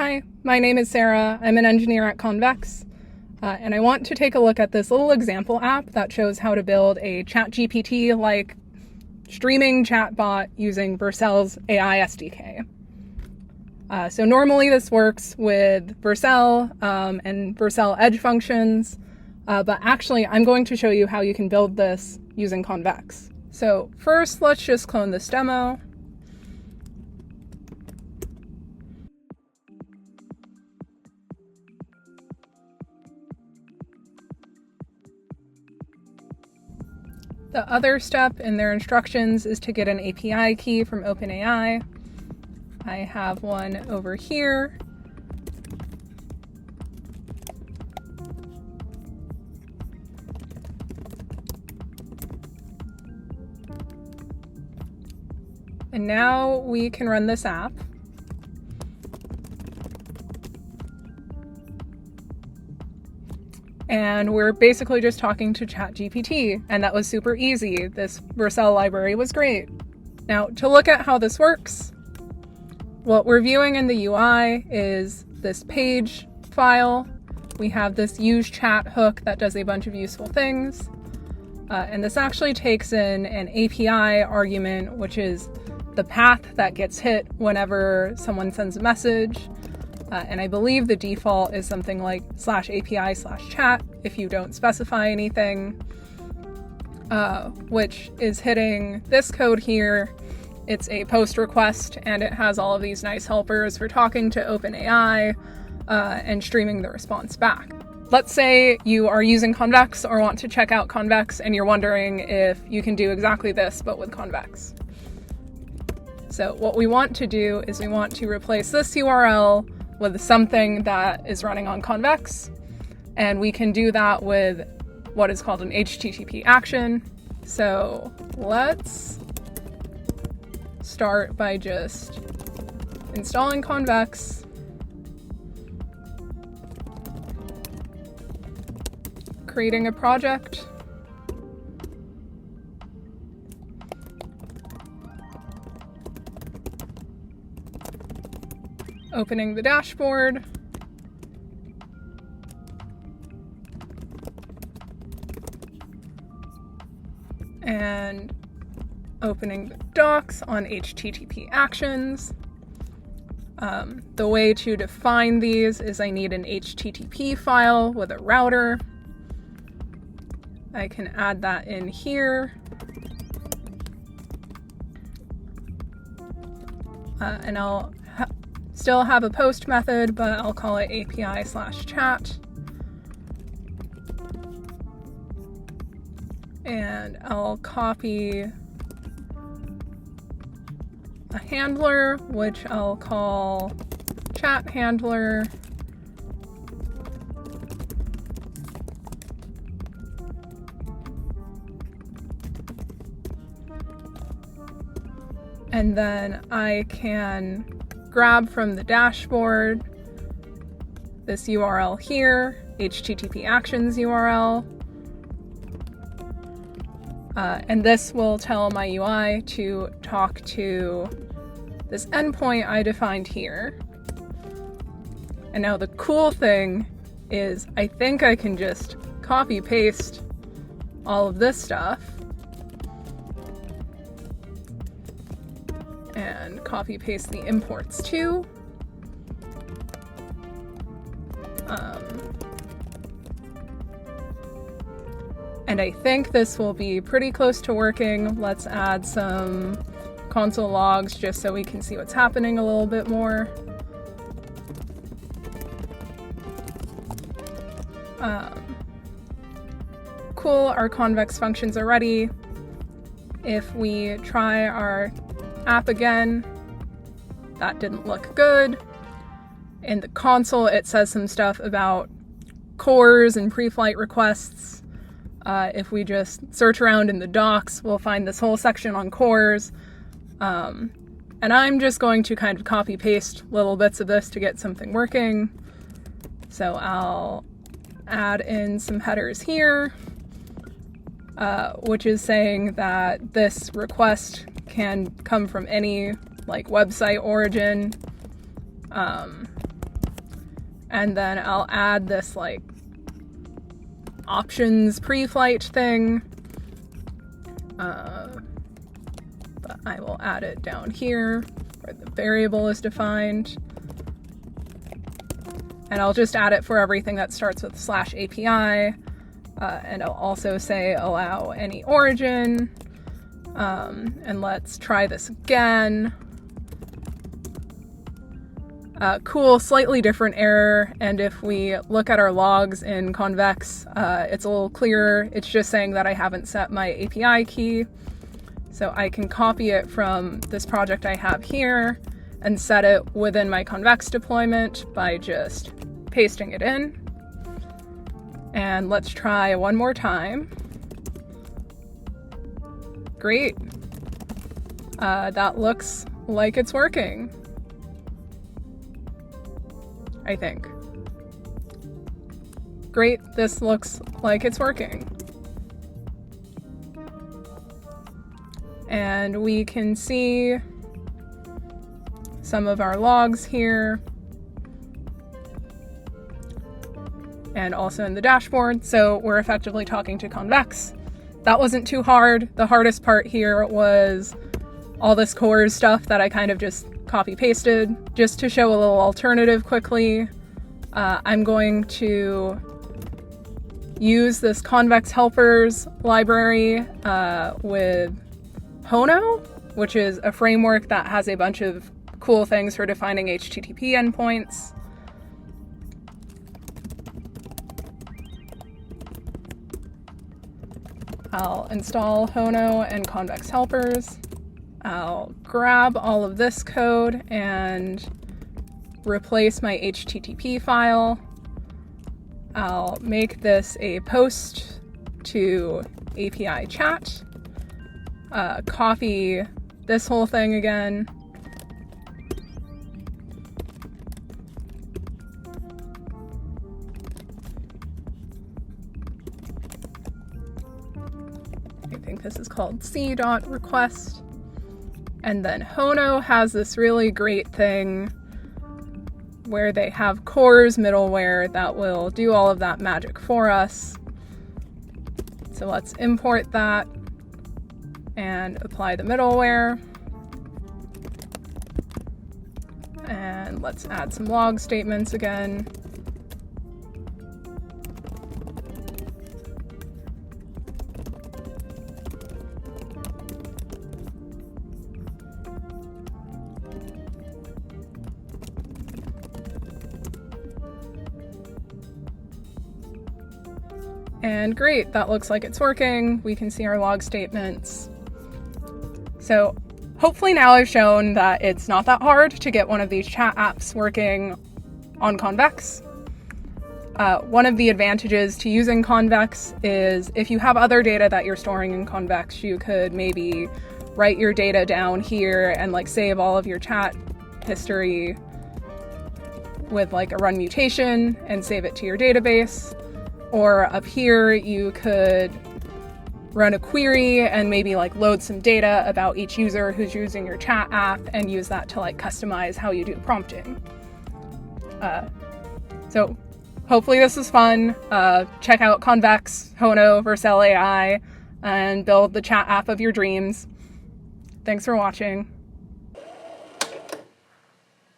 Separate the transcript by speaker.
Speaker 1: Hi, my name is Sarah. I'm an engineer at Convex, and I want to take a look at this little example app that shows how to build a ChatGPT-like streaming chatbot using Vercel's AI SDK. So normally this works with Vercel and Vercel Edge functions, but actually I'm going to show you how you can build this using Convex. So first, let's just clone this demo. The other step in their instructions is to get an API key from OpenAI. I have one over here. And now we can run this app. And we're basically just talking to ChatGPT, and that was super easy. This Vercel library was great. Now, to look at how this works, what we're viewing in the UI is this page file. We have this use chat hook that does a bunch of useful things. And this actually takes in an API argument, which is the path that gets hit whenever someone sends a message. And I believe the default is something like /API/chat if you don't specify anything, which is hitting this code here. It's a post request, and it has all of these nice helpers for talking to OpenAI and streaming the response back. Let's say you are using Convex or want to check out Convex, and you're wondering if you can do exactly this, but with Convex. So what we want to do is we want to replace this URL with something that is running on Convex, and we can do that with what is called an HTTP action. So let's start by just installing Convex, creating a project, opening the dashboard, and opening the docs on HTTP actions. The way to define these is I need an HTTP file with a router. I can add that in here. And I'll still have a post method, but I'll call it API/chat. And I'll copy a handler, which I'll call chat handler. And then I can grab from the dashboard this URL here, HTTP actions URL, and this will tell my UI to talk to this endpoint I defined here. And now the cool thing is I think I can just copy paste all of this stuff and copy paste the imports too. And I think this will be pretty close to working. Let's add some console logs just so we can see what's happening a little bit more. Cool, our Convex functions are ready. If we try our app again, that didn't look good. In the console, it says some stuff about cores and pre-flight requests. If we just search around in the docs, we'll find this whole section on cores. And I'm just going to kind of copy paste little bits of this to get something working. So I'll add in some headers here, which is saying that this request can come from any like website origin. And then I'll add this like options pre-flight thing. But I will add it down here where the variable is defined. And I'll just add it for everything that starts with /API. And I'll also say allow any origin. And let's try this again. Cool, slightly different error. And if we look at our logs in Convex, it's a little clearer. It's just saying that I haven't set my API key. So I can copy it from this project I have here and set it within my Convex deployment by just pasting it in. And let's try one more time. Great. That looks like it's working, I think. Great, this looks like it's working. And we can see some of our logs here. And also in the dashboard. So we're effectively talking to Convex. That wasn't too hard. The hardest part here was all this cores stuff that I kind of just copy pasted. Just to show a little alternative quickly, I'm going to use this Convex helpers library with Hono, which is a framework that has a bunch of cool things for defining HTTP endpoints. I'll install Hono and Convex helpers. I'll grab all of this code and replace my HTTP file. I'll make this a post to API chat. Copy this whole thing again. I think this is called c.request. And then Hono has this really great thing where they have cores middleware that will do all of that magic for us. So let's import that and apply the middleware. And let's add some log statements again. And great, that looks like it's working. We can see our log statements. So hopefully now I've shown that it's not that hard to get one of these chat apps working on Convex. One of the advantages to using Convex is if you have other data that you're storing in Convex, you could maybe write your data down here and like save all of your chat history with like a run mutation and save it to your database. Or up here, you could run a query and maybe like load some data about each user who's using your chat app and use that to like customize how you do prompting. So hopefully this is fun. Check out Convex, Hono, Vercel AI, and build the chat app of your dreams. Thanks for watching.